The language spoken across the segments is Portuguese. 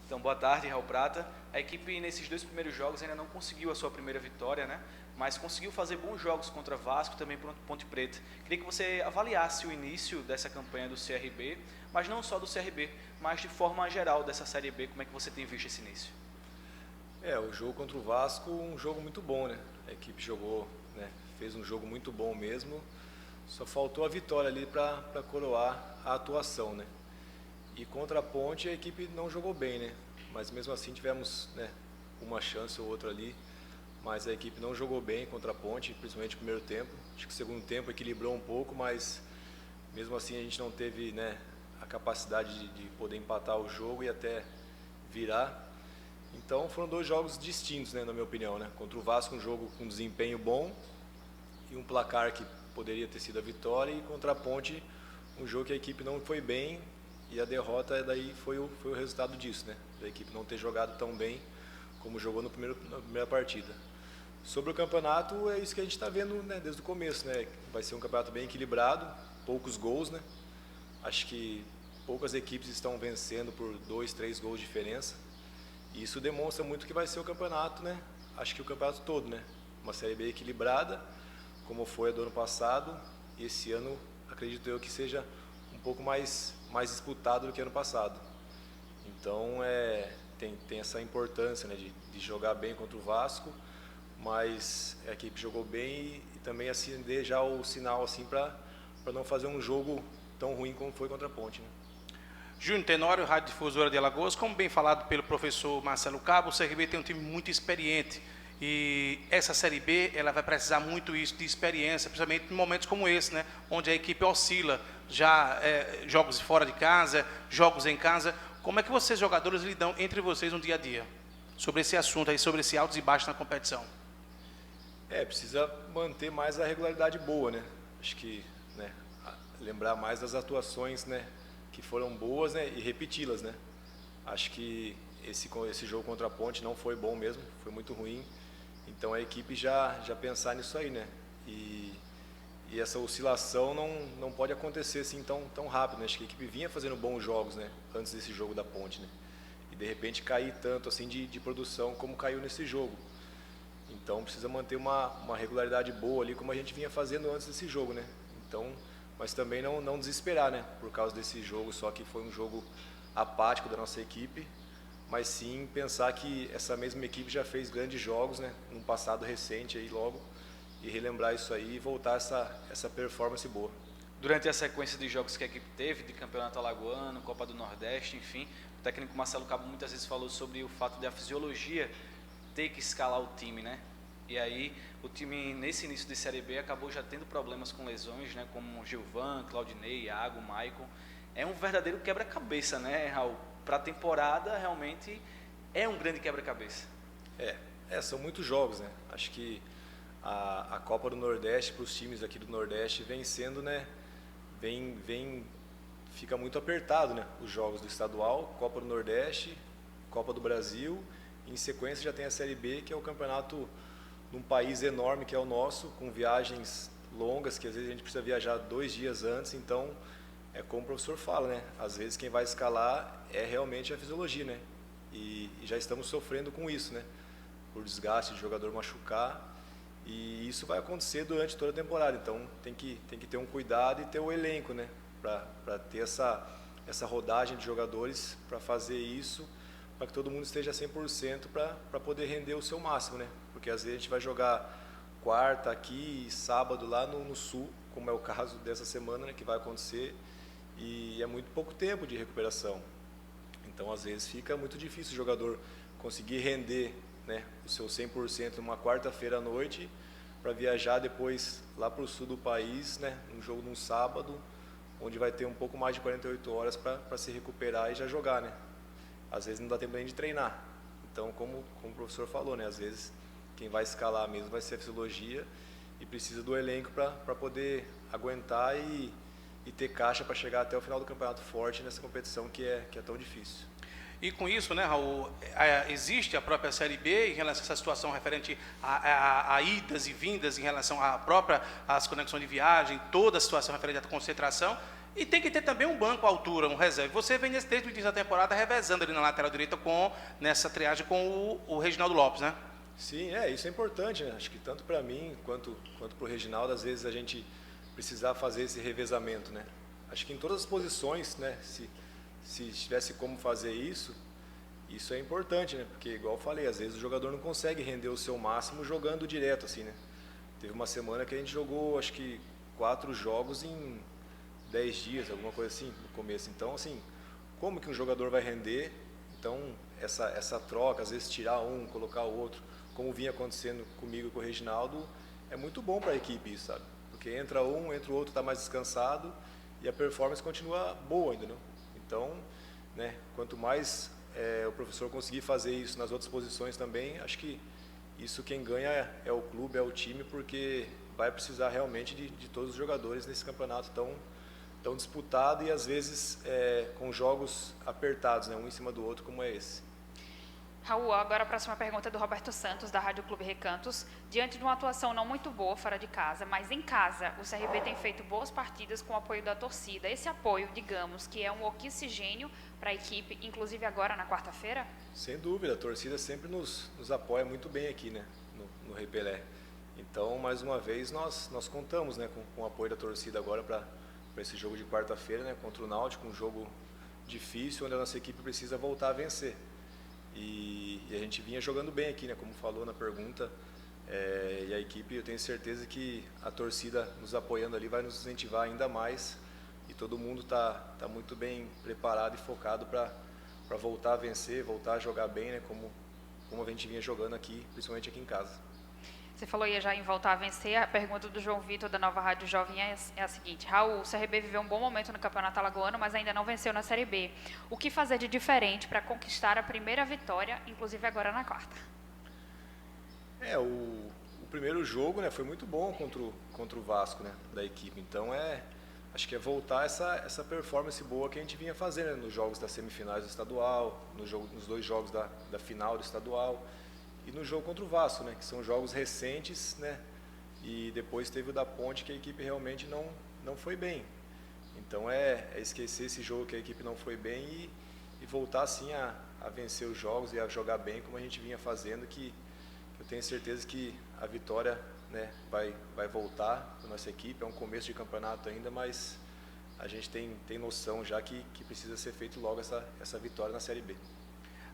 Então, boa tarde, Raul Prata. A equipe, nesses 2 primeiros jogos, ainda não conseguiu a sua primeira vitória, né? Mas conseguiu fazer bons jogos contra Vasco, também contra Ponte Preta. Queria que você avaliasse o início dessa campanha do CRB, mas não só do CRB, mas de forma geral dessa Série B, como é que você tem visto esse início? O jogo contra o Vasco, um jogo muito bom, né? A equipe jogou, né? Fez um jogo muito bom mesmo, só faltou a vitória ali para coroar a atuação, né? E contra a Ponte a equipe não jogou bem, né? Mas mesmo assim tivemos, né, uma chance ou outra ali, mas a equipe não jogou bem contra a Ponte, principalmente no primeiro tempo. Acho que o segundo tempo equilibrou um pouco, mas mesmo assim a gente não teve, né, a capacidade de poder empatar o jogo e até virar. Então foram 2 jogos distintos, né, na minha opinião, né? Contra o Vasco um jogo com desempenho bom e um placar que poderia ter sido a vitória, e contra a Ponte um jogo que a equipe não foi bem e a derrota daí foi o resultado disso, né? Da equipe não ter jogado tão bem como jogou na primeira partida. Sobre o campeonato, é isso que a gente está vendo, né, desde o começo, né? Vai ser um campeonato bem equilibrado, poucos gols, né? Acho que poucas equipes estão vencendo por 2, 3 gols de diferença. E isso demonstra muito que vai ser o campeonato, né? Acho que o campeonato todo, né? Uma Série B equilibrada, como foi a do ano passado. E esse ano, acredito eu que seja um pouco mais disputado do que ano passado. Então, tem essa importância, né, de jogar bem contra o Vasco, mas a equipe jogou bem e também acender já o sinal assim para não fazer um jogo tão ruim como foi contra a Ponte, né? Júnior Tenório, Rádio Difusora de Alagoas. Como bem falado pelo professor Marcelo Cabo, o CRB tem um time muito experiente e essa Série B ela vai precisar muito isso de experiência, principalmente em momentos como esse, né, onde a equipe oscila, já jogos fora de casa, jogos em casa. Como é que vocês, jogadores, lidam entre vocês no dia a dia sobre esse assunto aí, sobre esse altos e baixos na competição? Precisa manter mais a regularidade boa, né? Acho que, né, lembrar mais das atuações, né, que foram boas, né, e repeti-las, né? Acho que esse jogo contra a Ponte não foi bom mesmo, foi muito ruim. Então a equipe já pensar nisso aí, né? E essa oscilação não pode acontecer assim tão rápido, né? Acho que a equipe vinha fazendo bons jogos, né, antes desse jogo da Ponte, né? E de repente cair tanto assim de produção como caiu nesse jogo. Então precisa manter uma regularidade boa ali, como a gente vinha fazendo antes desse jogo, né? Então, mas também não desesperar, né? Por causa desse jogo, só que foi um jogo apático da nossa equipe, mas sim pensar que essa mesma equipe já fez grandes jogos, né? Num passado recente aí logo, e relembrar isso aí e voltar essa performance boa. Durante a sequência de jogos que a equipe teve, de Campeonato Alagoano, Copa do Nordeste, enfim, o técnico Marcelo Cabo muitas vezes falou sobre o fato de a fisiologia ter que escalar o time, né? E aí o time, nesse início de Série B, acabou já tendo problemas com lesões, né? Como Gilvan, Claudinei, Iago, Maicon. É um verdadeiro quebra-cabeça, né, Raul? Para a temporada, realmente, é um grande quebra-cabeça. São muitos jogos, né? Acho que a Copa do Nordeste, para os times aqui do Nordeste, vem sendo, né? Fica muito apertado, né? Os jogos do estadual, Copa do Nordeste, Copa do Brasil, e em sequência já tem a Série B, que é o campeonato num país enorme que é o nosso, com viagens longas, que às vezes a gente precisa viajar 2 dias antes. Então, é como o professor fala, né? Às vezes quem vai escalar é realmente a fisiologia, né? E já estamos sofrendo com isso, né? Por desgaste de jogador machucar, e isso vai acontecer durante toda a temporada. Então tem que ter um cuidado e ter o elenco, né? Para ter essa rodagem de jogadores para fazer isso, para que todo mundo esteja 100% para poder render o seu máximo, né? Porque às vezes a gente vai jogar quarta aqui e sábado lá no sul, como é o caso dessa semana, né, que vai acontecer, e é muito pouco tempo de recuperação. Então às vezes fica muito difícil o jogador conseguir render, né, o seu 100% numa quarta-feira à noite, para viajar depois lá para o sul do país, né, um jogo num sábado, onde vai ter um pouco mais de 48 horas para se recuperar e já jogar, né? Às vezes não dá tempo nem de treinar. Então, como o professor falou, né, às vezes quem vai escalar mesmo vai ser a fisiologia, e precisa do elenco para poder aguentar e ter caixa para chegar até o final do campeonato forte nessa competição que é tão difícil. E com isso, né, Raul, existe a própria Série B em relação a essa situação referente a idas e vindas, em relação às conexões de viagem, toda a situação referente à concentração. E tem que ter também um banco à altura, um reserva. Você vem desde o início da temporada revezando ali na lateral direita nessa triagem com o Reginaldo Lopes, né? Sim, isso é importante, né? Acho que tanto para mim quanto para o Reginaldo, às vezes a gente precisar fazer esse revezamento, né? Acho que em todas as posições, né? Se tivesse como fazer isso é importante, né? Porque, igual eu falei, às vezes o jogador não consegue render o seu máximo jogando direto, assim, né? Teve uma semana que a gente jogou, acho que 4 jogos em 10 dias, alguma coisa assim, no começo. Então, assim, como que um jogador vai render? Então, essa troca, às vezes tirar um, colocar o outro, como vinha acontecendo comigo e com o Reginaldo, é muito bom para a equipe isso, sabe? Porque entra um, entra o outro, está mais descansado e a performance continua boa ainda, não? Então, né, quanto mais o professor conseguir fazer isso nas outras posições também, acho que isso quem ganha é o clube, é o time, porque vai precisar realmente de todos os jogadores nesse campeonato tão disputado e às vezes com jogos apertados, né, um em cima do outro, como é esse. Raul, agora a próxima pergunta é do Roberto Santos, da Rádio Clube Recantos. Diante de uma atuação não muito boa fora de casa, mas em casa, o CRB tem feito boas partidas com o apoio da torcida. Esse apoio, digamos, que é um oxigênio para a equipe, inclusive agora na quarta-feira? Sem dúvida, a torcida sempre nos apoia muito bem aqui, né, no Rei Pelé. Então, mais uma vez, nós contamos, né, com o apoio da torcida agora para esse jogo de quarta-feira, né, contra o Náutico, um jogo difícil, onde a nossa equipe precisa voltar a vencer. E a gente vinha jogando bem aqui, né, como falou na pergunta, e a equipe, eu tenho certeza que a torcida nos apoiando ali vai nos incentivar ainda mais, e todo mundo tá muito bem preparado e focado para voltar a vencer, voltar a jogar bem, né, como a gente vinha jogando aqui, principalmente aqui em casa. Você falou já em voltar a vencer. A pergunta do João Vitor, da Nova Rádio Jovem, é a seguinte. Raul, o CRB viveu um bom momento no Campeonato Alagoano, mas ainda não venceu na Série B. O que fazer de diferente para conquistar a primeira vitória, inclusive agora na quarta? O primeiro jogo, né, foi muito bom contra o Vasco, né, da equipe. Então, acho que é voltar essa performance boa que a gente vinha fazendo, né, nos jogos das semifinais do estadual, nos 2 jogos da final do estadual. E no jogo contra o Vasco, né, que são jogos recentes, né, e depois teve o da Ponte, que a equipe realmente não foi bem. Então esquecer esse jogo que a equipe não foi bem e voltar assim a vencer os jogos e a jogar bem como a gente vinha fazendo, que eu tenho certeza que a vitória, né, vai voltar para a nossa equipe. É um começo de campeonato ainda, mas a gente tem noção já que precisa ser feito logo essa vitória na Série B.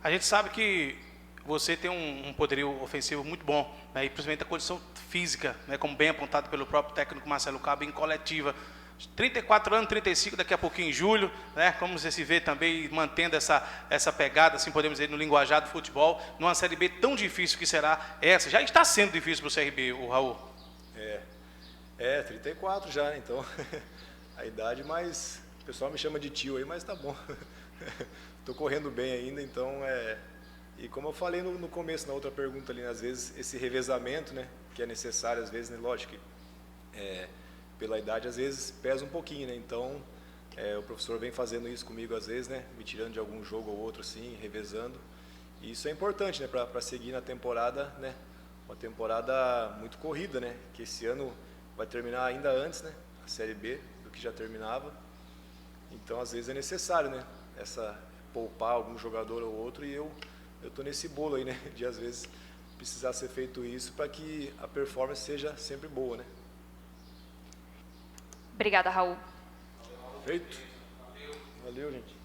A gente sabe que você tem um poderio ofensivo muito bom, né, e principalmente a condição física, né, como bem apontado pelo próprio técnico Marcelo Cabo, em coletiva. 34 anos, 35 daqui a pouquinho em julho, né, como você se vê também mantendo essa pegada, assim podemos dizer, no linguajar do futebol, numa Série B tão difícil que será essa. Já está sendo difícil para o CRB, o Raul. 34 já, então, a idade, mas o pessoal me chama de tio aí, mas tá bom. Estou correndo bem ainda, então E como eu falei no começo, na outra pergunta ali, às vezes esse revezamento, né, que é necessário, às vezes, né, lógico que pela idade, às vezes pesa um pouquinho, né, então o professor vem fazendo isso comigo, às vezes, né, me tirando de algum jogo ou outro, assim, revezando, e isso é importante, né, para seguir na temporada, né, uma temporada muito corrida, né, que esse ano vai terminar ainda antes, né, a Série B do que já terminava, então às vezes é necessário, né, poupar algum jogador ou outro, e eu estou nesse bolo aí, né, de às vezes precisar ser feito isso para que a performance seja sempre boa, né. Obrigada, Raul. Feito? Valeu, gente.